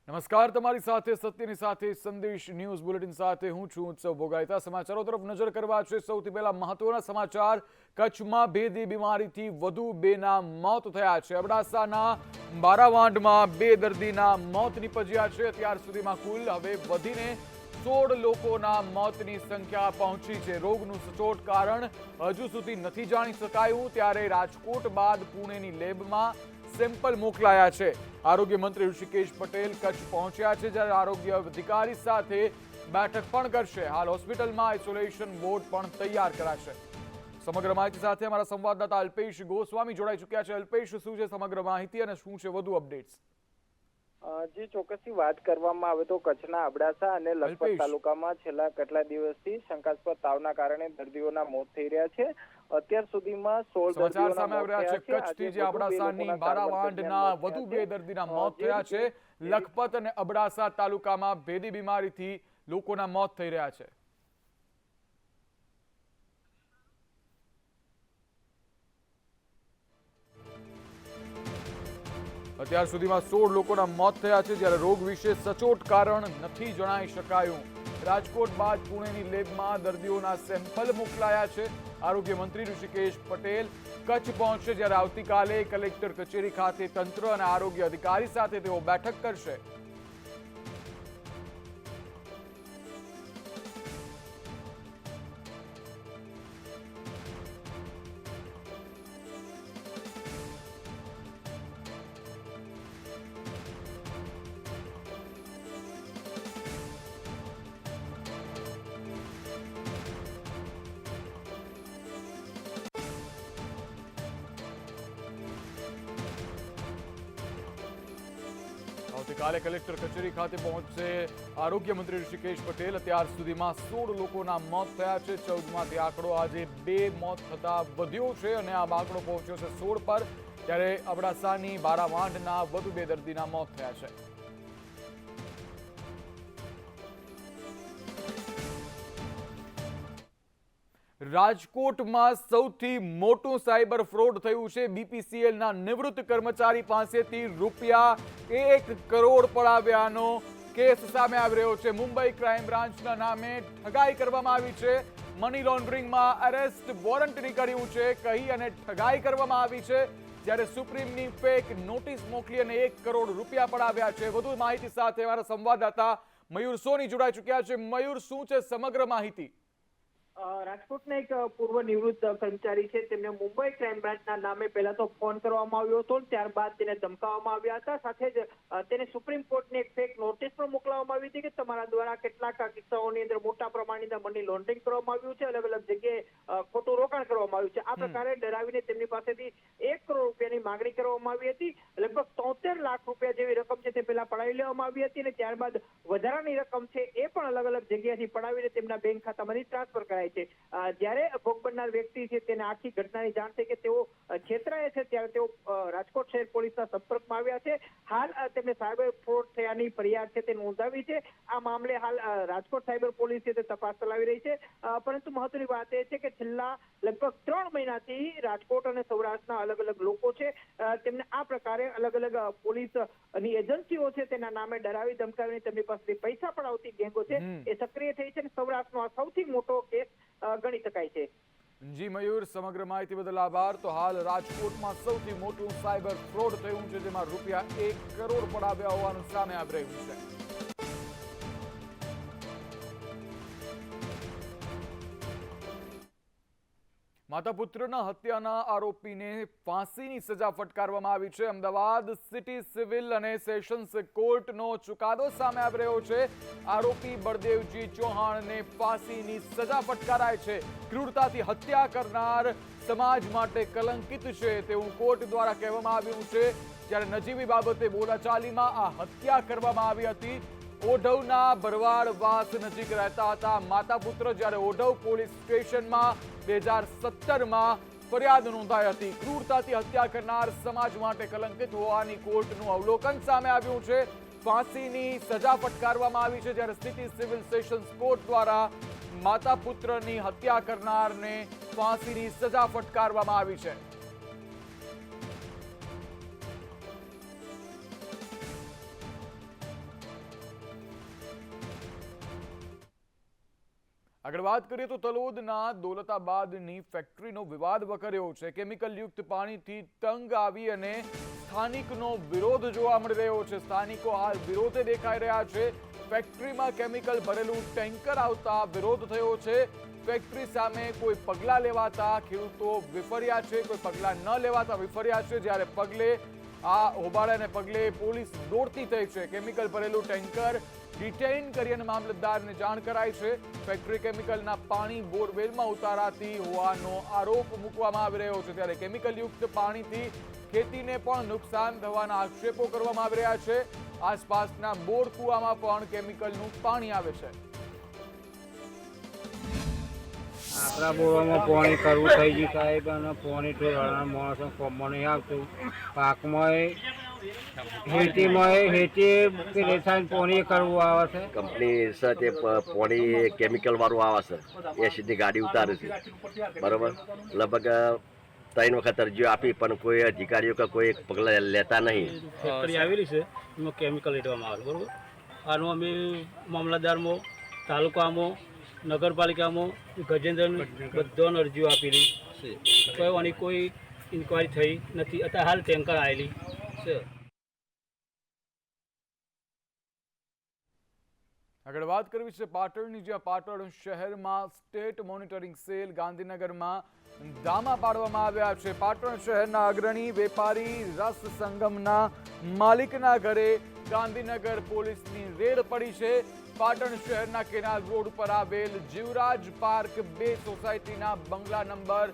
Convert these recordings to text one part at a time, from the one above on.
નમસ્કાર, તમારી સાથે સત્યની સાથે સંદેશ ન્યૂઝ બુલેટિન સાથે હું છું ઉત્સવ ભોગાયતા। સમાચારો તરફ નજર કરવા છે। સૌથી પહેલા મહત્વના સમાચાર। કચ્છમાં ભેદી બીમારીથી વધુ 2ના મોત થયા છે। અબડાસાના બારાવાંઢમાં 2 દર્દીના મોત નીપજ્યા છે। અત્યાર સુધીમાં કુલ હવે વધીને 16 લોકોના મોતની સંખ્યા પહોંચી છે। રોગનું સચોટ કારણ હજુ સુધી નથી જાણી શકાયું, ત્યારે રાજકોટ બાદ પુણેની લેબમાં સેમ્પલ મોકલાયા છે। આરોગ્ય મંત્રી ઋષિકેશ પટેલ કચ્છ પહોંચ્યા છે, જ્યારે આરોગ્ય અધિકારી સાથે બેઠક પણ કરશે। હાલ હોસ્પિટલમાં આઇસોલેશન વોર્ડ પણ તૈયાર કરાશે। સમગ્ર માહિતી સાથે અમારા સંવાદદાતા અલ્પેશ ગોસ્વામી જોડાઈ ચૂક્યા છે। અલ્પેશ, શું છે સમગ્ર માહિતી અને શું છે વધુ અપડેટ્સ? જે ચોક્કસથી વાત કરવામાં આવે તો કચ્છના અબડાસા અને લખપત તાલુકામાં છેલ્લા કેટલા દિવસથી શંકાસ્પદ તાવના કારણે દર્દીઓના મોત થઈ રહ્યા છે। અત્યાર સુધીમાં 16 દર્દીઓના મોત થયા છે। કચ્છથી જે અબડાસાની બારાવાંઢના વધુ 2 દર્દીના મોત થયા છે। લખપત અને અબડાસા તાલુકામાં ભેદી બીમારીથી લોકોના મોત થઈ રહ્યા છે। અત્યાર સુધીમાં 16 લોકોના મોત થયા છે, જ્યારે રોગ વિશે સચોટ કારણ નથી જણાઈ શકાયું। રાજકોટ બાદ પુણેની લેબમાં દર્દીઓના સેમ્પલ મોકલાયા છે। આરોગ્ય મંત્રી ઋષિકેશ પટેલ કચ્છ પહોંચશે, જ્યારે આવતીકાલે કલેક્ટર કચેરી ખાતે તંત્ર અને આરોગ્ય અધિકારી સાથે તેઓ બેઠક કરશે। આવતીકાલે કલેક્ટર કચેરી ખાતે પહોંચશે આરોગ્ય મંત્રી ઋષિકેશ પટેલ। અત્યાર સુધીમાં 16 લોકોના મોત થયા છે। 14માંથી આંકડો આજે 2 મોત થતા વધ્યો છે અને આ આંકડો પહોંચ્યો છે 16 પર, ત્યારે અબડાસાની બારાવાંઢના વધુ 2 દર્દીના મોત થયા છે। રાજકોટમાં સૌથી મોટું સાયબર ફ્રોડ થયું છે। બીપીસીએલના નિવૃત્ત કર્મચારી પાસેથી ₹1 કરોડ પડાવ્યાનો કેસ સામે આવી રહ્યો છે। મુંબઈ ક્રાઇમ બ્રાન્ચના નામે ઠગાઈ કરવામાં આવી છે। મની લોન્ડરિંગમાં અરેસ્ટ વોરંટ નીકળ્યું છે કહી અને ઠગાઈ કરવામાં આવી છે, જ્યારે સુપ્રીમની ફેક નોટિસ મોકલી અને ₹1 કરોડ પડાવ્યા છે। વધુ માહિતી સાથે અમારા સંવાદદાતા મયુર સોની જોડાઈ ચૂક્યા છે। મયુર, શું છે સમગ્ર માહિતી? રાજકોટના એક પૂર્વ નિવૃત્ત કર્મચારી છે, તેમને મુંબઈ ક્રાઇમ બ્રાન્ચના નામે પહેલા તો ફોન કરવામાં આવ્યો હતો, ત્યારબાદ તેને ધમકાવવામાં આવ્યા હતા। સાથે જ તેને સુપ્રીમ કોર્ટની એક ફેક નોટિસ પણ મોકલવામાં આવી હતી કે તમારા દ્વારા કેટલાક કિસ્સાઓની અંદર મોટા પ્રમાણની મની લોન્ડરિંગ કરવામાં આવ્યું છે, અલગ અલગ જગ્યાએ ખોટું રોકાણ કરવામાં આવ્યું છે। આ પ્રકારે ડરાવીને તેમની પાસેથી ₹1 કરોડ માંગણી કરવામાં આવી હતી। લગભગ 73 લાખ રૂપિયા જેવી રકમ છે તે પહેલા પડાવી લેવામાં આવી હતી અને ત્યારબાદ વધારાની રકમ છે એ પણ અલગ અલગ જગ્યાએથી પડાવીને તેમના બેંક ખાતામાંથી ટ્રાન્સફર કરાય છે। જ્યારે ભોગ બનનાર વ્યક્તિ છે તેને આખી ઘટનાની જાણ થઈ કે તેઓ છેતરાયા છે, ત્યારે તેઓ રાજકોટ શહેર પોલીસના સંપર્કમાં આવ્યા છે। હાલ તેમને સાયબર ફ્રોડ થયાની ફરિયાદ છે તે નોંધાવી છે। આ મામલે હાલ રાજકોટ સાયબર પોલીસ છે તે તપાસ ચલાવી રહી છે। પરંતુ મહત્વની વાત એ છે કે છેલ્લા લગભગ 3 મહિનાથી રાજકોટ અને સૌરાષ્ટ્રના અલગ અલગ લોકો છે તેમને આ પ્રકારે અલગ અલગ પોલીસની એજન્સીઓ છે તેના નામે ડરાવી ધમકાવીને તેમની પાસેથી પૈસા પડાવતી ગેંગો છે એ સક્રિય થઈ છે અને સૌરાષ્ટ્રનો આ સૌથી મોટો કેસ ગણી શકાય છે। જી મયુર, સમગ્ર માહિતી બદલ આભાર। તો હાલ રાજકોટમાં સૌથી મોટું સાયબર ફ્રોડ થયું છે, જેમાં ₹1 કરોડ પડાવ્યા હોવાનું સામે આવી રહ્યું છે। માતા પુત્રના હત્યાના આરોપીને ફાંસીની સજા ફટકારવામાં આવી છે। અમદાવાદ સિટી સિવિલ અને સેશન્સ કોર્ટનો ચુકાદો સામે આવી રહ્યો છે। આરોપી બળદેવજી ચૌહાણને ફાંસીની સજા ફટકારાય છે। ક્રૂરતાથી હત્યા કરનાર સમાજ માટે કલંકિત છે તેવું કોર્ટ દ્વારા કહેવામાં આવ્યું છે, જ્યારે નજીવી બાબતે બોલાચાલીમાં આ હત્યા કરવામાં આવી હતી। ઓઢવના ભરવાડવાસ નજીક રહેતા હતા માતા પુત્ર, જ્યારે ઓઢવ પોલીસ સ્ટેશનમાં 2017માં ફરિયાદ નોંધાઈ હતી। ક્રૂરતાથી હત્યા કરનાર સમાજ માટે કલંકિત હોવાની કોર્ટનું અવલોકન સામે આવ્યું છે। ફાંસીની સજા ફટકારવામાં આવી છે, જ્યારે સિટી સિવિલ સેશન્સ કોર્ટ દ્વારા માતા પુત્રની હત્યા કરનારને ફાંસીની સજા ફટકારવામાં આવી છે। આગળ વાત કરીએ તો તલોદના દોલતાબાદની ફેક્ટરીનો વિવાદ વકર્યો છે. કેમિકલયુક્ત પાણીથી તંગ આવી અને સ્થાનિકનો વિરોધ જોવા મળી રહ્યો છે. સ્થાનિકો હાલ વિરોધે દેખાઈ રહ્યા છે. ફેક્ટરીમાં કેમિકલ ભરેલું ટેન્કર આવતા વિરોધ થયો છે. ફેક્ટરી સામે કોઈ પગલાં લેવાતા ખેડૂતો વિફર્યા છે, કોઈ પગલાં ન લેવાતા વિફર્યા છે. જ્યારે પગલે આ હોબાળાને પગલે પોલીસ દોડતી થઈ છે. કેમિકલ ભરેલું ટેન્કર ડિટેઇન કરી અને મામલતદારને જાણ કરાઈ છે. ફેક્ટરી કેમિકલના પાણી બોરવેલમાં ઉતારાતી હોવાનો આરોપ મૂકવામાં આવી રહ્યો છે. ત્યારે કેમિકલયુક્ત પાણીથી ખેતીને પણ નુકસાન થવાના આક્ષેપો કરવામાં આવી રહ્યા છે. આસપાસના બોર કુવામાં પણ કેમિકલનું પાણી આવે છે. આપણા બોરોમાં પાણી કરવું થઈ ગયું સાહેબ, અને પાણી તો માણસો કોમમાં નહીં આવતું. પાકમાં હેઠી રેસાયણ પાણી કરવું આવે છે. કંપની છે તે પાણી કેમિકલ વાળું આવે છે, એ સીધી ગાડી ઉતારે છે. બરાબર, લગભગ 3 વખત અરજીઓ આપી પણ કોઈ અધિકારીઓ કે કોઈ પગલાં લેતા નહીં. ફેક્ટરી આવેલી છે એમાં કેમિકલ લેવામાં આવે બરાબર. આનું અમે મામલતદારમાં, તાલુકામાં, નગરપાલિકામાં, ગજેન્દ્ર બધાને અરજીઓ આપેલી છે. કોઈ ઇન્કવાયરી થઈ નથી. અત્યારે હાલ ટેન્કર આવેલી છે. આગળ વાત કરવી છે પાટણની, જ્યાં પાટણ શહેરમાં સ્ટેટ મોનિટરિંગ સેલ ગાંધીનગરમાં ધામા પાડવામાં આવ્યા છે. પાટણ શહેરના અગ્રણી વેપારી રસ સંગમના માલિકના ઘરે ગાંધીનગર પોલીસની રેડ પડી છે. પાટણ શહેરના કેનાલ રોડ પર આવેલ જીવરાજ પાર્ક 2 સોસાયટીના બંગલા નંબર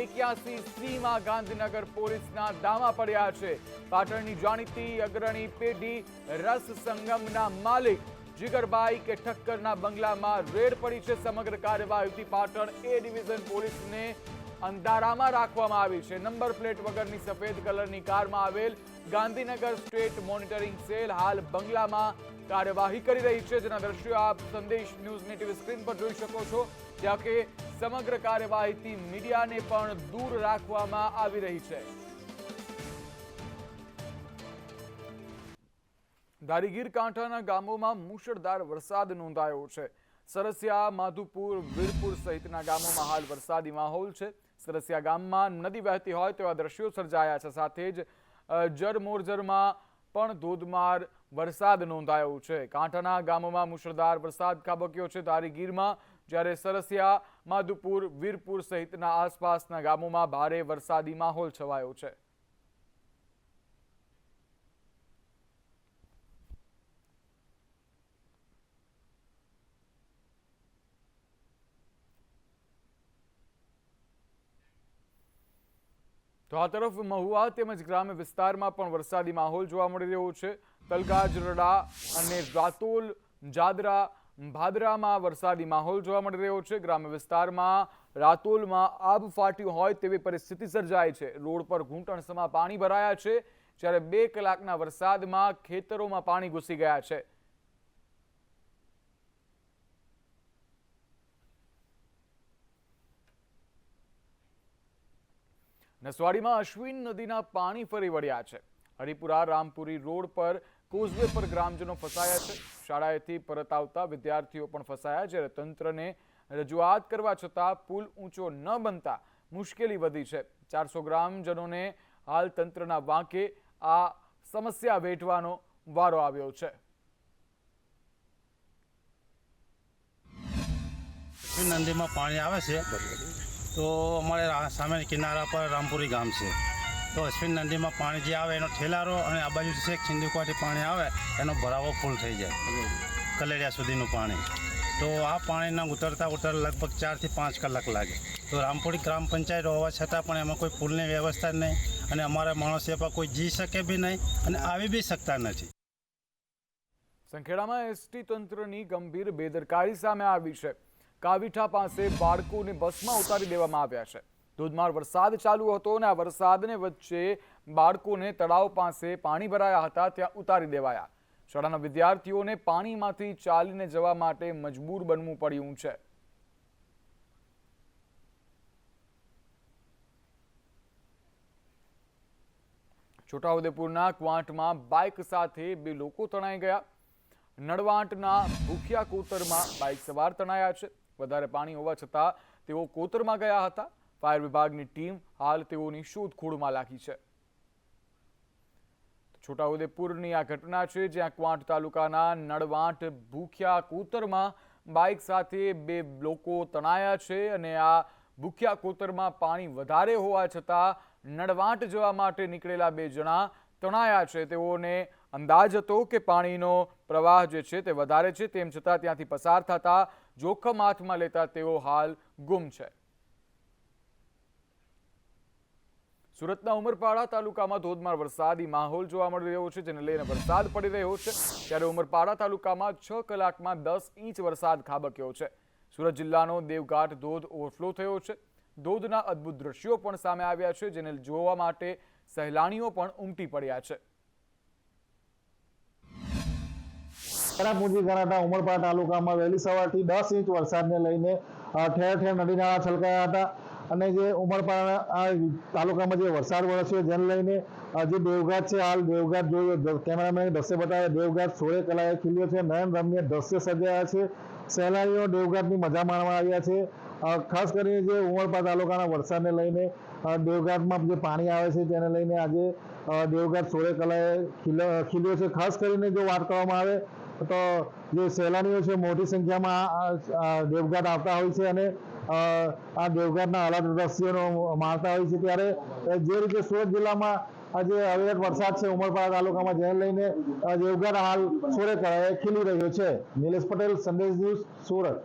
81C માં ગાંધીનગર પોલીસના ધામા પડ્યા છે. પાટણની જાણીતી અગ્રણી પેઢી રસ સંગમના માલિક જીગરભાઈ કે ઠક્કરના બંગલામાં રેડ પડી છે. સમગ્ર કાર્યવાહીથી પાટણ એ ડિવિઝન પોલીસને અંધારામાં રાખવામાં આવી છે. નંબર પ્લેટ વગરની સફેદ કલરની કારમાં આવેલ ગાંધીનગર સ્ટેટ મોનિટરિંગ સેલ હાલ બંગલામાં કાર્યવાહી કરી રહી છે. જેના દ્રશ્યો આપ સંદેશ ન્યૂઝની ટીવી સ્ક્રીન પર જોઈ શકો છો. ત્યાં કે સમગ્ર કાર્યવાહીથી મીડિયાને પણ દૂર રાખવામાં આવી રહી છે. ધારીગીર કાંઠાના ગામોમાં મુશળધાર વરસાદ નોંધાયો છે. સરસિયા, માધુપુર, વીરપુર સહિતના ગામોમાં હાલ વરસાદી માહોલ છે. સરસિયા ગામમાં નદી વહેતી હોય તેવા દ્રશ્યો સર્જાયા છે. સાથે જ જરમોરજરમાં પણ ધોધમાર વરસાદ નોંધાયો છે. કાંઠાના ગામોમાં મુશળધાર વરસાદ ખાબક્યો છે. ધારીગીરમાં, જ્યારે સરસિયા, માધુપુર, વીરપુર સહિતના આસપાસના ગામોમાં ભારે વરસાદી માહોલ છવાયો છે. તો આ તરફ મહુવા તેમજ ગ્રામ્ય વિસ્તારમાં પણ વરસાદી માહોલ જોવા મળી રહ્યો છે. તલગાજરડા અને રાતોલ, જાદરા, ભાદરામાં વરસાદી માહોલ જોવા મળી રહ્યો છે. ગ્રામ્ય વિસ્તારમાં રાતોલમાં આબ ફાટ્યું હોય તેવી પરિસ્થિતિ સર્જાઈ છે. રોડ પર ઘૂંટણસમાં પાણી ભરાયા છે. જ્યારે 2 કલાકના વરસાદમાં ખેતરોમાં પાણી ઘૂસી ગયા છે. નસવાડીમાં અશ્વિન નદીના પાણી ફરી વળ્યા છે. હરિપુરા રામપુરી રોડ પર કોઝવે પર ગ્રામજનો ફસાયા છે. શાળાએથી પરત આવતા વિદ્યાર્થીઓ પણ ફસાયા. જ્યારે તંત્રને રજૂઆત કરવા છતાં પુલ ઊંચો ન બનતા મુશ્કેલી વધી છે. 400 ગ્રામજનોને હાલ તંત્રના વાંકે આ સમસ્યા વેઠવાનો વારો આવ્યો છે. નદીમાં પાણી આવે છે તો અમારે સામે કિનારા પર રામપુરી ગામ છે. તો અશ્વિન નદીમાં પાણી જે આવે એનો ઠેલારો અને આ બાજુ છેક સિંધુકવાથી પાણી આવે એનો ભરાવો ફૂલ થઈ જાય કલેરિયા સુધીનું પાણી. તો આ પાણીના ઉતરતા લગભગ 4 થી 5 કલાક લાગે. તો રામપુરી ગ્રામ પંચાયત હોવા છતાં પણ એમાં કોઈ પુલની વ્યવસ્થા નહીં, અને અમારા માણસો પર કોઈ જી શકે બી નહીં અને આવી બી શકતા નથી. સંખેડામાં એસટી તંત્રની ગંભીર બેદરકારી સામે આવી છે. કાવીઠા પાસે બાળકોને બસમાં ઉતારી દેવામાં આવ્યા છે. ધોધમાર વરસાદ ચાલુ હતો અને આ વરસાદને વચ્ચે બાળકોને તળાવ પાસે પાણી ભરાયા હતા ત્યાં ઉતારી દેવાયા. શાળાના વિદ્યાર્થીઓને પાણીમાંથી ચાલીને જવા માટે મજબૂર બનવું પડ્યું છે. છોટાઉદેપુરના ક્વાંટમાં બાઇક સાથે 2 લોકો તણાઈ ગયા. નડવાંટના ભૂખિયા કોતરમાં બાઇક સવાર તણાયા છે. વધારે પાણી હોવા છતાં તેઓ કોતરમાં ગયા હતા. ફાયર વિભાગની ટીમ હાલ તેઓની શોધખોળમાં લાગી છે. છોટાઉદેપુરની આ ઘટના છે, જ્યાં ક્વાંટ તાલુકાના નળવાંટ ભૂખ્યા કોતરમાં બાઇક સાથે 2 લોકો તણાયા છે અને આ ભૂખ્યા કોતરમાં પાણી વધારે હોવા છતાં નળવાંટ જવા માટે નીકળેલા 2 જણા તણાયા છે. તેઓને અંદાજ હતો કે પાણીનો પ્રવાહ જે છે તે વધારે છે, તેમ છતાં ત્યાંથી પસાર થતા જોખમ હાથમાં લેતા તેઓ હાલ ગુમ છે. સુરતના ઉમરપાડા તાલુકામાં ધોધમાર વરસાદી માહોલ જોવા મળી રહ્યો છે, જેને લઈને વરસાદ પડી રહ્યો છે. ત્યારે ઉમરપાડા તાલુકામાં 6 કલાકમાં 10 ઇંચ વરસાદ ખાબક્યો છે. સુરત જિલ્લાનો દેવઘાટ ધોધ ઓવરફ્લો થયો છે. ધોધના અદ્ભુત દ્રશ્યો પણ સામે આવ્યા છે, જેને જોવા માટે સહેલાણીઓ પણ ઉમટી પડ્યા છે. ચરાપુંજી ગણાતા ઉમરપાડા તાલુકામાં વહેલી સવારથી 10 ઇંચ વરસાદને લઈને ઠેર ઠેર નદી નાળા છલકાયા હતા અને જે ઉમરપાડા તાલુકામાં જે વરસાદ વરસ્યો જેને લઈને જે દેવઘાટ છે, હાલ દેવઘાટ જોયો કેમેરામેન દ્રશ્ય બતાવે, દેવઘાટ 16 કલાએ ખીલ્યો છે. નયન રમ્ય દ્રશ્ય સર્જાયા છે. સહેલાણીઓ દેવઘાટની મજા માણવા આવ્યા છે. ખાસ કરીને જે ઉમરપાડા તાલુકાના વરસાદને લઈને દેવઘાટમાં જે પાણી આવે છે તેને લઈને આજે દેવઘાટ 16 કલાએ ખીલ્યો છે. ખાસ કરીને જો વાત કરવામાં આવે તો જે સહેલાણીઓ છે મોટી સંખ્યામાં દેવઘાટ આવતા હોય છે અને આ દેવઘાટના આહલાદ દ્રશ્યોનો માણતા હોય છે. ત્યારે જે રીતે સુરત જિલ્લામાં આજે અવિરત વરસાદ છે ઉમરપાડા તાલુકામાં, જેને લઈને દેવઘાટ હાલ 16 કલાએ ખીલી રહ્યો છે. નિલેશ પટેલ, સંદેશ ન્યૂઝ, સુરત.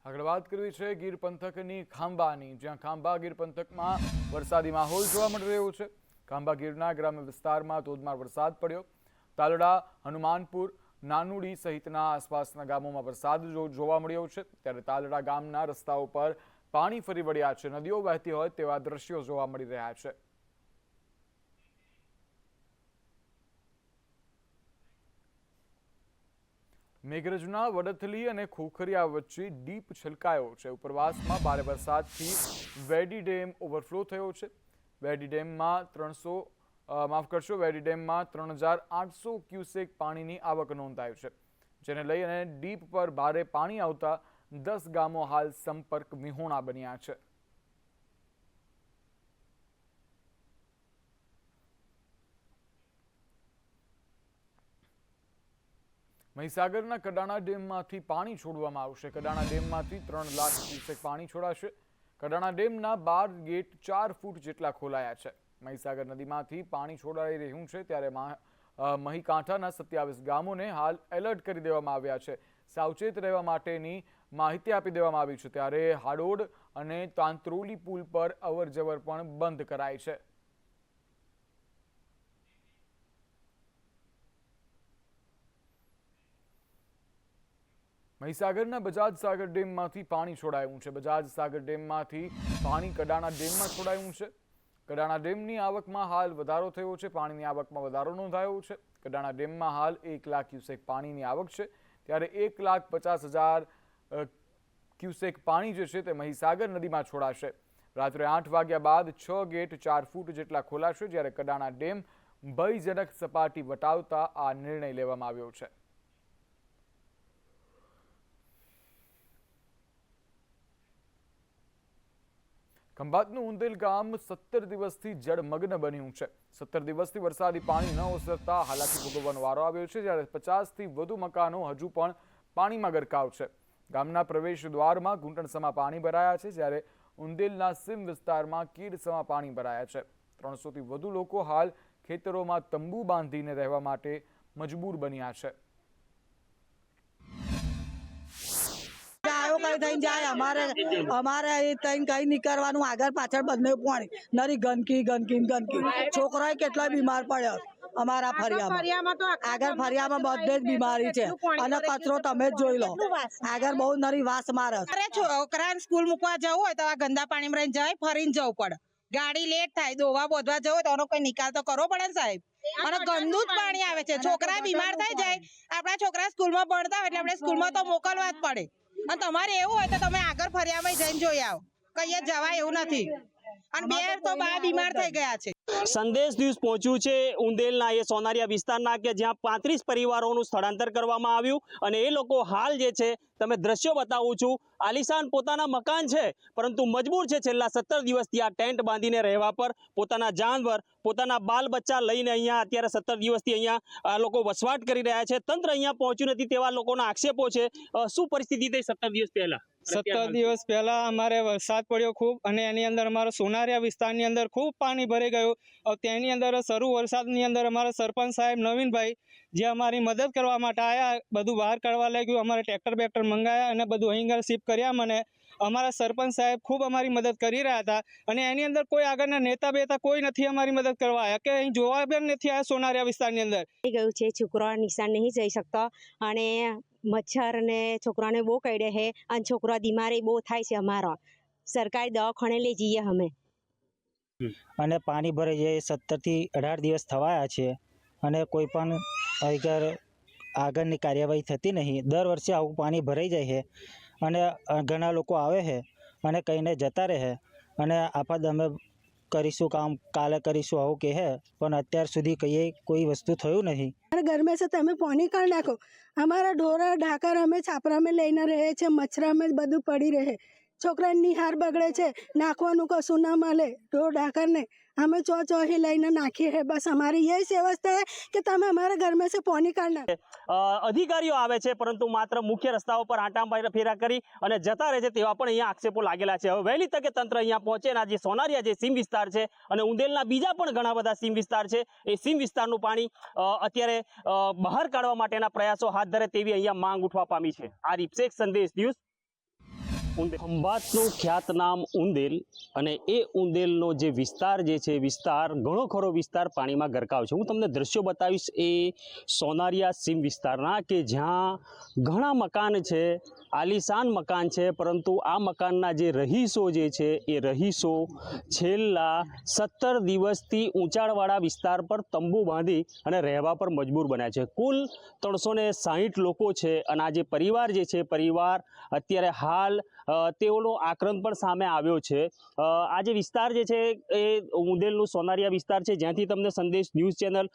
આગળ વાત કરવી છે ગીર પંથકની ખાંભાની, જ્યાં ખાંભા ગીર પંથકમાં વરસાદી માહોલ જોવા મળી રહ્યો છે. ખાંભા ગીરના ગ્રામ્ય વિસ્તારમાં ધોધમાર વરસાદ પડ્યો. તાલડા, હનુમાનપુર, નાનુડી સહિતના આસપાસના ગામોમાં વરસાદ જોવા મળ્યો છે. ત્યારે તાલડા ગામના રસ્તાઓ પર પાણી ફરી વળ્યા છે. નદીઓ વહેતી હોય તેવા દ્રશ્યો જોવા મળી રહ્યા છે. મેઘરજના વડથલી અને ખોખરિયા વચ્ચે ડીપ છલકાયો છે. ઉપરવાસમાં ભારે વરસાદથી વેડી ડેમ ઓવરફ્લો થયો છે. વેડી ડેમમાં 3800 ક્યુસેક પાણીની આવક નોંધાઈ છે, જેને લઈને ડીપ પર ભારે પાણી આવતા 10 ગામો હાલ સંપર્ક વિહોણા બન્યા છે. મહીસાગરના કડાણા ડેમમાંથી પાણી છોડવામાં આવશે. કડાણા ડેમમાંથી 3 લાખ ક્યુસેક પાણી છોડાશે. કડાણા ડેમના 12 ગેટ 4 ફૂટ જેટલા ખોલાયા છે. મહીસાગર નદીમાંથી પાણી છોડાઈ રહ્યું છે, ત્યારે મહીકાંઠાના 27 ગામોને હાલ એલર્ટ કરી દેવામાં આવ્યા છે. સાવચેત રહેવા માટેની માહિતી આપી દેવામાં આવી છે. ત્યારે હાડોડ અને તાંત્રોલી પુલ પર અવરજવર પણ બંધ કરાઈ છે. મહીસાગરના બજાજ સાગર ડેમમાંથી પાણી છોડાયું છે. બજાજ સાગર ડેમમાંથી પાણી કડાણા ડેમમાં છોડાયું છે. કડાણા ડેમની આવકમાં હાલ વધારો થયો છે. પાણીની આવકમાં વધારો નોંધાયો છે. કડાણા ડેમમાં હાલ 1 લાખ ક્યુસેક પાણીની આવક છે. ત્યારે 1,50,000 ક્યુસેક પાણી જે છે તે મહીસાગર નદીમાં છોડાશે. રાત્રે 8 વાગ્યા બાદ 6 ગેટ 4 ફૂટ જેટલા ખોલાશે. જ્યારે કડાણા ડેમ ભયજનક સપાટી વટાવતા આ નિર્ણય લેવામાં આવ્યો છે. ખંભાતનું ઉંદેલ ગામ 17 દિવસથી જળમગ્ન બન્યું છે. 17 દિવસથી વરસાદી પાણી ન ઓસરતા હાલાકી ભોગવવાનો વારો આવ્યો છે. જ્યારે 50થી વધુ મકાનો હજુ પણ પાણીમાં ગરકાવ છે. ગામના પ્રવેશ દ્વારમાં ઘૂંટણસમા પાણી ભરાયા છે, જ્યારે ઉંદેલના સીમ વિસ્તારમાં કીડસમા પાણી ભરાયા છે. 300થી વધુ લોકો હાલ ખેતરોમાં તંબુ બાંધીને રહેવા માટે મજબૂર બન્યા છે. કઈ થઈને જાય અમારે કઈ નીકળવાનું આગળ પાછળ બંને પાણી નરી ગંદકી છોકરાઓ કેટલા બીમાર પડ્યા અમારા ફરિયામાં આગળ ફરિયામાં બધે જ બીમારી છે અને કચરો તમે જ જોઈ લો આગળ બહુ નરી વાસ મારે. છોકરાને સ્કૂલ મૂકવા જવું હોય તો આ ગંદા પાણીમાં રહીને જાય, ફરીને જવું પડે. ગાડી લેટ થાય, દોવા બોધવા જવું હોય તો એનો કોઈ નિકાલ તો કરવો પડે ને સાહેબ. અને ગંદુ જ પાણી આવે છે. છોકરા બીમાર થઈ જાય. આપણા છોકરા સ્કૂલમાં ભણતા હોય એટલે આપણે સ્કૂલમાં તો મોકલવા જ પડે. અને તમારે એવું હોય તો તમે આગળ ફરિયામાં જઈને જોઈ આવો. કઈ જવાય એવું નથી. અને 2 તો બા બીમાર થઈ ગયા છે. સંદેશ ન્યૂઝ પહોંચ્યું છે ઉંદેલના એ સોનારિયા વિસ્તારના કે જ્યાં 35 પરિવારોનું સ્થળાંતર કરવામાં આવ્યું અને એ લોકો હાલ જે છે તમે દ્રશ્યો બતાવું છું આલિશાન પોતાના મકાન છે પરંતુ મજબૂર છે છેલ્લા 17 દિવસથી આ ટેન્ટ બાંધીને રહેવા પર પોતાના જાનવર પોતાના બાલ બચ્ચા લઈને અહીંયા અત્યારે 17 દિવસથી અહીંયા આ લોકો વસવાટ કરી રહ્યા છે તંત્ર અહીંયા પહોંચ્યું નથી તેવા લોકોના આક્ષેપો છે શું પરિસ્થિતિ થઈ 17 દિવસ પહેલા 17 દિવસ પહેલા અમારે વરસાદ પડ્યો ખૂબ અને એની અંદર અમારો સોનારિયા વિસ્તારની અંદર ખૂબ પાણી ભરાઈ ગયું તેની અંદર શરૂ વરસાદની અંદર અમારા સરપંચ સાહેબ નવીનભાઈ જે અમારી મદદ કરવા માટે આવ્યા બધું બહાર કાઢવા લાગ્યું અમારે ટ્રેક્ટર બેક્ટર મંગાયા અને બધું અહીં શિફ્ટ કર્યા મને અમારા સરપંચ સાહેબ ખૂબ અમારી મદદ કરી રહ્યા હતા અને એની અંદર કોઈ આગળના નેતા બેતા કોઈ નથી અમારી મદદ કરવા આવ્યા કે અહીં જોવા પણ નથી આવ્યા સોનારિયા વિસ્તારની અંદર ગયું છે છોકરા નિશાન નહીં જઈ શકતા અને મચ્છર ને છોકરાને બહુ કરડે છે અને છોકરા બીમારી બહુ થાય છે અમારા સરકારી દવાખાને લઈ જઈએ અમે અને પાણી ભરાઈ જાય 17 થી 18 દિવસ થવાયા છે અને કોઈ પણ આગળની કાર્યવાહી થતી નહીં દર વર્ષે આવું પાણી ભરાઈ જાય છે અને ઘણા લોકો આવે છે અને કહીને જતા રહે અને આપાત અમે કરીશું કામ કાલે કરીશું આવું કહે પણ અત્યાર સુધી કહીએ કોઈ વસ્તુ થયું નહીં ઘર में से તમે પાણી કાઢી નાખો અમારા ઢોરા ઢાકર અમે છાપરામાં લઈને રહે છે મચ્છરામાં બધું પડી રહે છોકરાની નિહાર બગડે છે નાખવાનું કશું ના મળે ઢોર ઢાકરને અમે ચોહી લઈને નાખીએ हैं बस हमारी यही व्यवस्था है कि તમે અમારા ઘર में से પાણી કાઢી અધિકારીઓ આવે છે પરંતુ માત્ર મુખ્ય રસ્તાઓ પર આંટા ફેરા કરી અને જતા રહે છે તેવા પણ અહીંયા આક્ષેપો લાગેલા છે હવે વહેલી તકે તંત્ર અહીંયા પહોંચે અને જે સોનારિયા જે સીમ વિસ્તાર છે અને ઉંદેલના બીજા પણ ઘણા બધા સીમ વિસ્તાર છે એ સીમ વિસ્તારનું પાણી અત્યારે બહાર કાઢવા માટેના પ્રયાસો હાથ ધરે તેવી અહીંયા માંગ ઉઠવા પામી છે આરીફ શેખ સંદેશ ન્યૂઝ ખંભાતનું ખ્યાતનામ ઉંદેલ અને એ ઉંદેલનો જે વિસ્તાર જે છે વિસ્તાર ઘણો ખરો વિસ્તાર પાણીમાં ગરકાવ છે હું તમને દ્રશ્યો બતાવીશ એ સોનારિયા સીમ વિસ્તારના કે જ્યાં ઘણા મકાન છે આલિશાન મકાન છે પરંતુ આ મકાનના જે રહીશો જે છે એ રહીશો છેલ્લા 17 દિવસથી ઊંચાણવાળા વિસ્તાર પર તંબુ બાંધી અને રહેવા પર મજબૂર બન્યા છે કુલ 360 લોકો છે અને આ જે પરિવાર જે છે પરિવાર અત્યારે હાલ તેઓનો આક્રંદ પણ સામે આવ્યો છે આ જે વિસ્તાર જે છે એ ઉંદેલનું સોનારિયા વિસ્તાર છે જ્યાંથી તમને સંદેશ news channel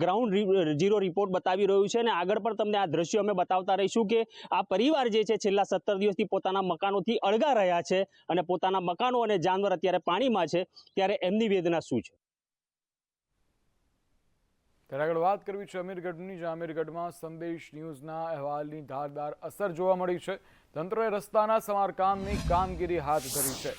ground zero report બતાવી રહ્યું છે અને આગળ પણ તમને આ દ્રશ્યો અમે બતાવતા રહીશું કે આ પરિવાર જે છે છેલ્લા 17 દિવસથી પોતાના મકાનોથી અળગા રહ્યા છે અને પોતાના મકાનો અને જાનવર અત્યારે પાણીમાં છે ત્યારે એમની વેદના શું છે ત્યારે આગળ વાત કરવી છે અમીરગઢની જ્યાં અમીરગઢમાં સંદેશ ન્યૂઝના અહેવાલની ધારદાર અસર જોવા મળી છે તંત્રએ રસ્તાના સમારકામની કામગીરી હાથ ધરી છે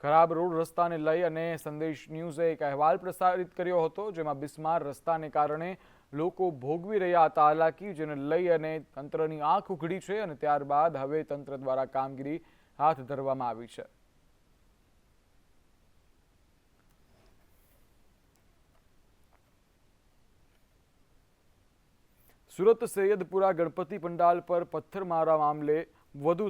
ખરાબ રોડ રસ્તાને લઈ અને સંદેશ ન્યૂઝે એક અહેવાલ પ્રસારિત કર્યો હતો જેમાં બિસ્માર રસ્તાને કારણે લોકો ભોગવી રહ્યા હતા હાલાકી જેને લઈ અને તંત્રની આંખ ઉઘડી છે અને ત્યારબાદ હવે તંત્ર દ્વારા કામગીરી હાથ ધરવામાં આવી છે સુરત સૈયદપુરા ગણપતિ પંડાલ પર પથ્થરમારા મામલે વધુ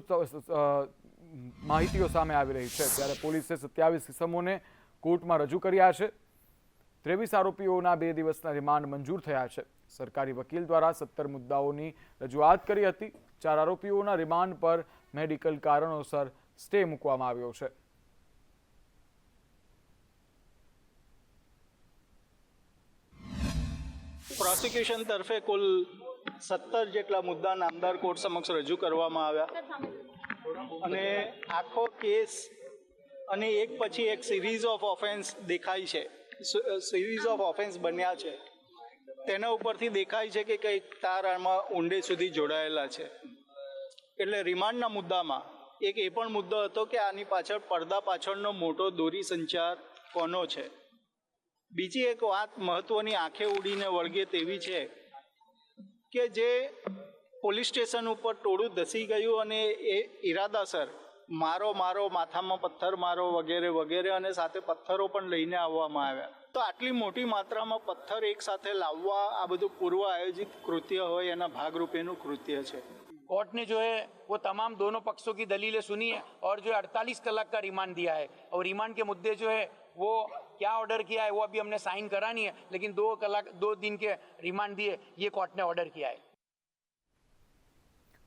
માહિતીઓ સામે આવી રહી છે ત્યારે પોલીસે 27 ઇસમોને કોર્ટમાં રજૂ કર્યા છે 23 આરોપીઓના 2 દિવસના રિમાન્ડ મંજૂર થયા છે સરકારી વકીલ દ્વારા 17 મુદ્દાઓની રજૂઆત કરી હતી 4 આરોપીઓના રિમાન્ડ પર મેડિકલ કારણોસર સ્ટે મૂકવામાં આવ્યો છે પ્રોસિક્યુશન તરફે કુલ 17 જેટલા મુદ્દા નામદાર કોર્ટ સમક્ષ રજૂ કરવામાં આવ્યા અને આખો કેસ અને એક પછી એક સિરીઝ ઓફ ઓફેન્સ દેખાય છે સિરીઝ ઓફ ઓફેન્સ બન્યા છે તેના ઉપરથી દેખાય છે કે કંઈક તાર આમાં ઊંડે સુધી જોડાયેલા છે એટલે રિમાન્ડના મુદ્દામાં એક એ પણ મુદ્દો હતો કે આની પાછળ પડદા પાછળનો મોટો દોરી સંચાર કોનો છે બીજી એક વાત મહત્વની આંખે ઉડીને વળગે તેવી છે કે જે પોલીસ સ્ટેશન ઉપર ટોળું ધસી ગયું અને એ ઈરાદાસર મારો માથામાં પથ્થર મારો વગેરે વગેરે અને સાથે પથ્થરો પણ લઈને આવવામાં આવ્યા તો આટલી મોટી માત્રામાં પથ્થર એક સાથે લાવવા આ બધું પૂર્વ આયોજિત કૃત્ય હોય એના ભાગરૂપેનું કૃત્ય છે कोर्ट ने जो है वो तमाम दोनों पक्षों की दलीलें सुनी है और जो 48 कलाक का रिमांड दिया है और रिमांड के मुद्दे जो है वो क्या ऑर्डर किया है वो अभी हमने साइन करा नहीं है लेकिन 2 दिन के रिमांड दिए ये कोर्ट ने ऑर्डर किया है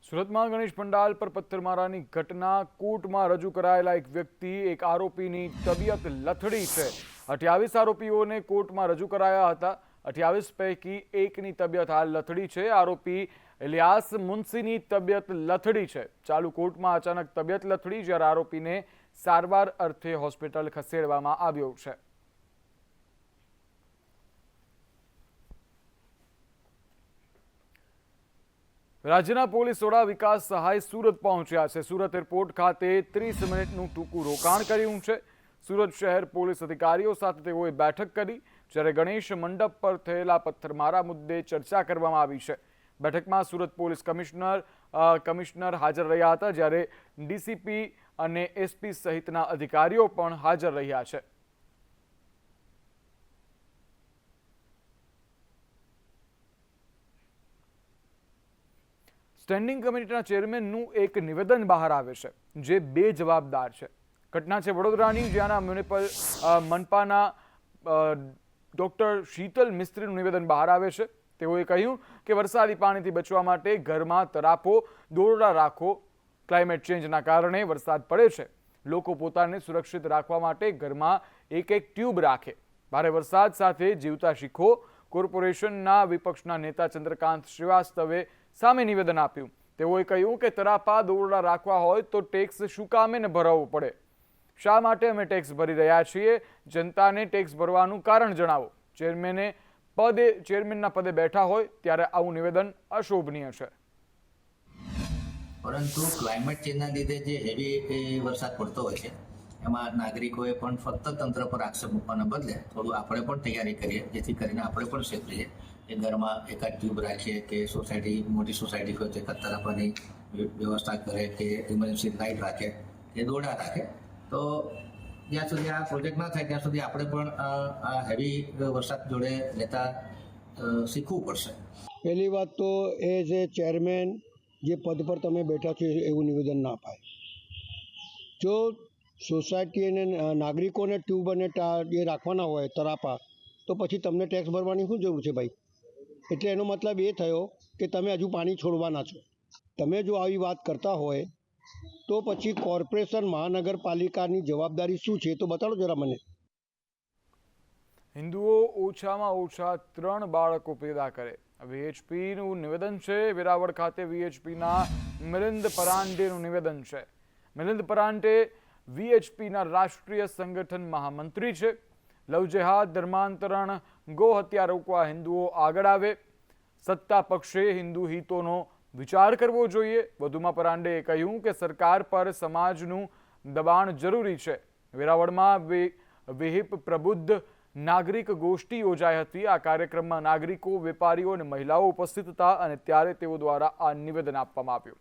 સુરતમાં ગણેશ પંડાલ પર પથ્થરમારાની ઘટના કોર્ટમાં રજૂ કરાયેલા એક વ્યક્તિ એક આરોપીની તબિયત લથડી છે 28 આરોપીઓને કોર્ટમાં રજૂ કરાયા હતા. 28 પૈકી એકની તબિયત હાલ લથડી છે. આરોપી ઇલિયાસ મુનસીની તબિયત લથડી છે. ચાલુ કોર્ટમાં અચાનક તબિયત લથડી, જ્યારે આરોપીને સારવાર અર્થે હોસ્પિટલ ખસેડવામાં આવ્યો છે. રાજ્યના પોલીસ વડા વિકાસ સહાય સુરત પહોંચ્યા છે. સુરત એરપોર્ટ ખાતે 30 મિનિટનું ટૂંકું રોકાણ કર્યું છે. સુરત શહેર પોલીસ અધિકારીઓ સાથે તેઓએ બેઠક કરી, જ્યારે ગણેશ મંડપ પર થયેલા પથ્થરમારા મુદ્દે ચર્ચા કરવામાં આવી છે. બેઠકમાં સુરત પોલીસ કમિશનર હાજર રહ્યા હતા, જ્યારે ડીસીપી અને એસપી સહિતના અધિકારીઓ પણ હાજર રહ્યા છે. સ્ટેન્ડિંગ કમિટીના ચેરમેનનું એક નિવેદન બહાર આવે છે, જે બેજવાબદાર છે. ઘટના છે વડોદરાની, જ્યાંના મનપાના ડોક્ટર શીતલ મિસ્ત્રીનું નિવેદન બહાર આવે છે. તેઓએ કહ્યું કે વરસાદી પાણીથી બચવા માટે ઘરમાં તરાપો, દોરડા રાખો. ક્લાઇમેટ ચેન્જના કારણે વરસાદ પડે છે. લોકો પોતાને સુરક્ષિત રાખવા માટે ઘરમાં એક ટ્યુબ રાખે. ભારે વરસાદ સાથે જીવતા શીખો. કોર્પોરેશનના વિપક્ષના નેતા ચંદ્રકાંત શ્રીવાસ્તવે સામે નિવેદન આપ્યું. તેઓએ કહ્યું કે તરાપા, દોરડા રાખવા હોય તો ટેક્સ શું કામે ન ભરવો પડે? શા માટે અમે ટેક્સ ભરી રહ્યા છીએ? જનતાને ટેક્સ ભરવાનું કારણ જણાવો. ચેરમેનના પદે બેઠા હોય ત્યારે આવું નિવેદન અશોભનીય છે. પરંતુ ક્લાઇમેટ ચેન્જના લીધે જે હેવી વરસાદ પડતો હોય છે, એમાં નાગરિકોએ પણ ફક્ત તંત્ર પર આક્ષેપ મૂકવાના બદલે થોડું આપણે પણ તૈયારી કરીએ, જેથી કરીને આપણે પણ સેફ રહીએ. એ ઘરમાં એકાદ ટ્યુબ રાખીએ, કે સોસાયટી મોટી સોસાયટી હોય તો એકાદ તરાપાની વ્યવસ્થા કરે, કે ઇમરજન્સી લાઇટ રાખે, કે દોરડા રાખે. તો જ્યાં સુધી આ પ્રોજેક્ટ ના થાય ત્યાં સુધી આપણે પણ આ હેવી વરસાદ જોડે લેતા શીખવું પડશે. પહેલી વાત તો એ જે ચેરમેન જે પદ પર તમે બેઠા છો એવું નિવેદન ના અપાય. જો સોસાયટી અને નાગરિકોને ટ્યુબ અને એ રાખવાના હોય તરાપા, તો પછી તમને ટેક્સ ભરવાની શું જરૂર છે ભાઈ? એટલે એનો મતલબ એ થયો કે તમે હજુ પાણી છોડવાના છો. તમે જો આવી વાત કરતા હોય તો પછી કોર્પોરેશન, મહાનગરપાલિકાની જવાબદારી શું છે તો બતાડો જરા મને. હિન્દુઓ ઓછામાં ઓછા 3 બાળકો પેદા કરે. વીએચપીનું નિવેદન છે. વેરાવળ ખાતે વીએચપીના મિલિંદ પરાંડેનું નિવેદન છે. મિલિંદ પરાંડે વીએચપીના રાષ્ટ્રીય સંગઠન મહામંત્રી છે. લવ જેહાદ, ધર્માંતરણ, ગો હત્યા રોકવા હિન્દુઓ આગળ આવે. સત્તા પક્ષે હિન્દુ હિતોનો વિચાર કરવો જોઈએ. વધુમાં પરાંડેએ કહ્યું કે સરકાર પર સમાજનું દબાણ જરૂરી છે. વેરાવળમાં વિહિપ પ્રબુદ્ધ નાગરિક ગોષ્ઠી યોજાઈ હતી. આ કાર્યક્રમમાં નાગરિકો, વેપારીઓ અને મહિલાઓ ઉપસ્થિત હતા, અને ત્યારે તેઓ દ્વારા આ નિવેદન આપવામાં આવ્યું.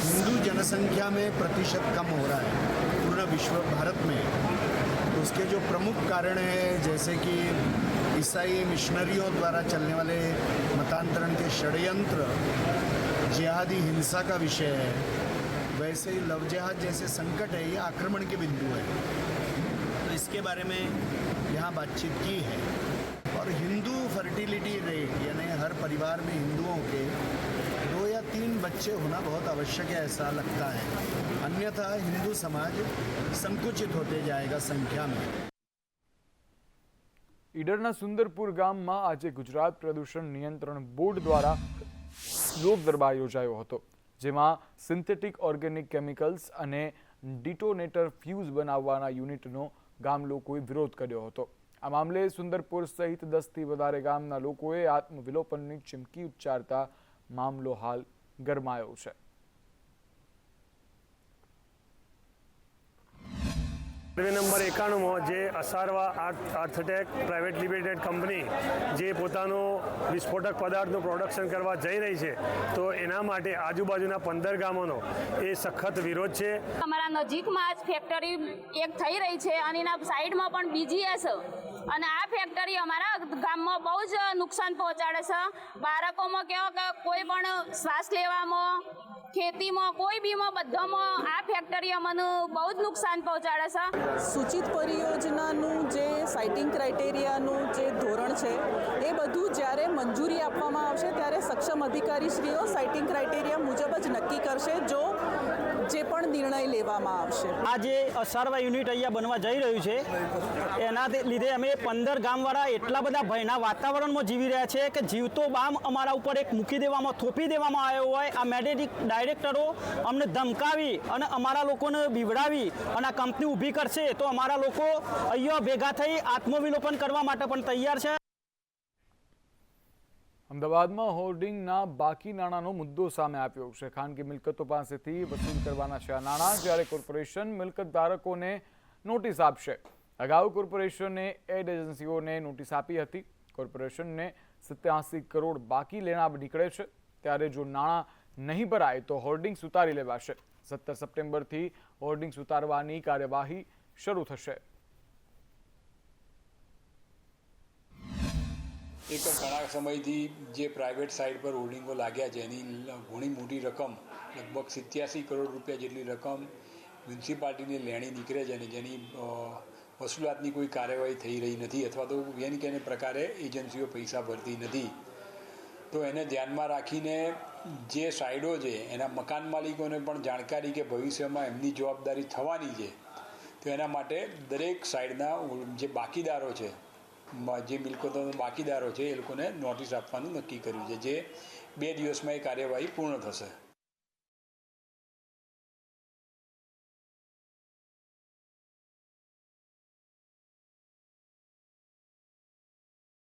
हिंदू जनसंख्या में प्रतिशत कम हो रहा है पूर्ण विश्व भारत में. तो उसके जो प्रमुख कारण है, जैसे कि ईसाई मिशनरियों द्वारा चलने वाले मतांतरण के षड्यंत्र, जिहादी हिंसा का विषय है, वैसे ही लव जिहाद जैसे संकट है, ये आक्रमण के बिंदु है. तो इसके बारे में यहाँ बातचीत की है. और हिंदू फर्टिलिटी रेट, यानी हर परिवार में हिंदुओं के 2 या 3 बच्चे होना बहुत आवश्यक है, ऐसा लगता है. अन्यथा हिंदू समाज संकुचित होते जाएगा संख्या में. ઈડરના સુંદરપુર ગામમાં આજે ગુજરાત પ્રદૂષણ નિયંત્રણ બોર્ડ દ્વારા લોક દરબાર યોજાયો હતો, જેમાં સિન્થેટિક ઓર્ગેનિક કેમિકલ્સ અને ડિટોનેટર ફ્યુઝ બનાવવાના યુનિટનો ગામ લોકોએ વિરોધ કર્યો હતો. આ મામલે સુંદરપુર સહિત 10થી વધારે ગામના લોકોએ આત્મવિલોપનની ચીમકી ઉચ્ચારતા મામલો હાલ ગરમાયો છે. સર્વે નંબર 91માં જે અસારવા આર્થટેક પ્રાઇવેટ લિમિટેડ કંપની જે પોતાનો વિસ્ફોટક પદાર્થનું પ્રોડક્શન કરવા જઈ રહી છે, તો એના માટે આજુબાજુના 15 ગામોનો એ સખત વિરોધ છે. અમારા નજીકમાં જ ફેક્ટરી એક થઈ રહી છે અને એના સાઈડમાં પણ બીજીએસ, અને આ ફેક્ટરી અમારા ગામમાં બહુ જ નુકસાન પહોંચાડે છે. બાળકોમાં કેવો કે કોઈ પણ શ્વાસ લેવામાં ખેતીમાં કોઈ બીમાં બધામાં આ ફેક્ટરી અમને બહુ જ નુકસાન પહોંચાડે છે. સૂચિત પરિયોજનાનું જે સાઇટિંગ ક્રાઇટેરિયાનું જે ધોરણ છે એ બધું જ્યારે મંજૂરી આપવામાં આવશે ત્યારે સક્ષમ અધિકારીશ્રીઓ સાઇટિંગ ક્રાઇટેરિયા મુજબ જ નક્કી કરશે જો જે પણ નિર્ણય લેવામાં આવશે. આ જે અસારવા યુનિટ અહીંયા બનવા જઈ રહ્યું છે એના લીધે અમે 15 ગામવાળા એટલા બધા ભયના વાતાવરણમાં જીવી રહ્યા છે કે જીવતો બામ અમારા ઉપર એક મૂકી દેવામાં થોપી દેવામાં આવ્યો હોય. આ મેડિક ડાયરેક્ટરો અમને ધમકાવી અને અમારા લોકોને બીવડાવી અને આ કંપની ઊભી કરશે તો અમારા લોકો અહીંયા ભેગા થઈ આત્મવિલોપન કરવા માટે પણ તૈયાર છે. અમદાવાદમાં હોર્ડિંગના બાકી નાણાંનો મુદ્દો સામે આવ્યો છે. ખાનગી મિલકતો પાસેથી વસૂલ કરવાના છે આ નાણાં, જ્યારે કોર્પોરેશન મિલકત ધારકોને નોટિસ આપશે. અગાઉ કોર્પોરેશને એડ એજન્સીઓને નોટિસ આપી હતી. કોર્પોરેશનને 87 કરોડ બાકી લેણા નીકળે છે, ત્યારે જો નાણાં નહીં ભરાય તો હોર્ડિંગ્સ ઉતારી લેવાશે. 17 સપ્ટેમ્બરથી હોર્ડિંગ્સ ઉતારવાની કાર્યવાહી શરૂ થશે. એક ઘણા સમયથી જે પ્રાઇવેટ સાઇડ પર હોર્ડિંગો લાગ્યા છે એની ઘણી મોટી રકમ લગભગ 87 કરોડ રૂપિયા જેટલી રકમ મ્યુનિસિપાલિટીની લેણી નીકળે છે અને જેની વસૂલાતની કોઈ કાર્યવાહી થઈ રહી નથી અથવા તો એની કે પ્રકારે એજન્સીઓ પૈસા ભરતી નથી. તો એને ધ્યાનમાં રાખીને જે સાઇડો છે એના મકાન માલિકોને પણ જાણકારી કે ભવિષ્યમાં એમની જવાબદારી થવાની છે, તો એના માટે દરેક સાઇડના જે બાકીદારો છે, જે મિલકતોના બાકીદારો છે એ લોકોને નોટિસ આપવાનું નક્કી કર્યું છે, જે 2 દિવસમાં એ કાર્યવાહી પૂર્ણ થશે.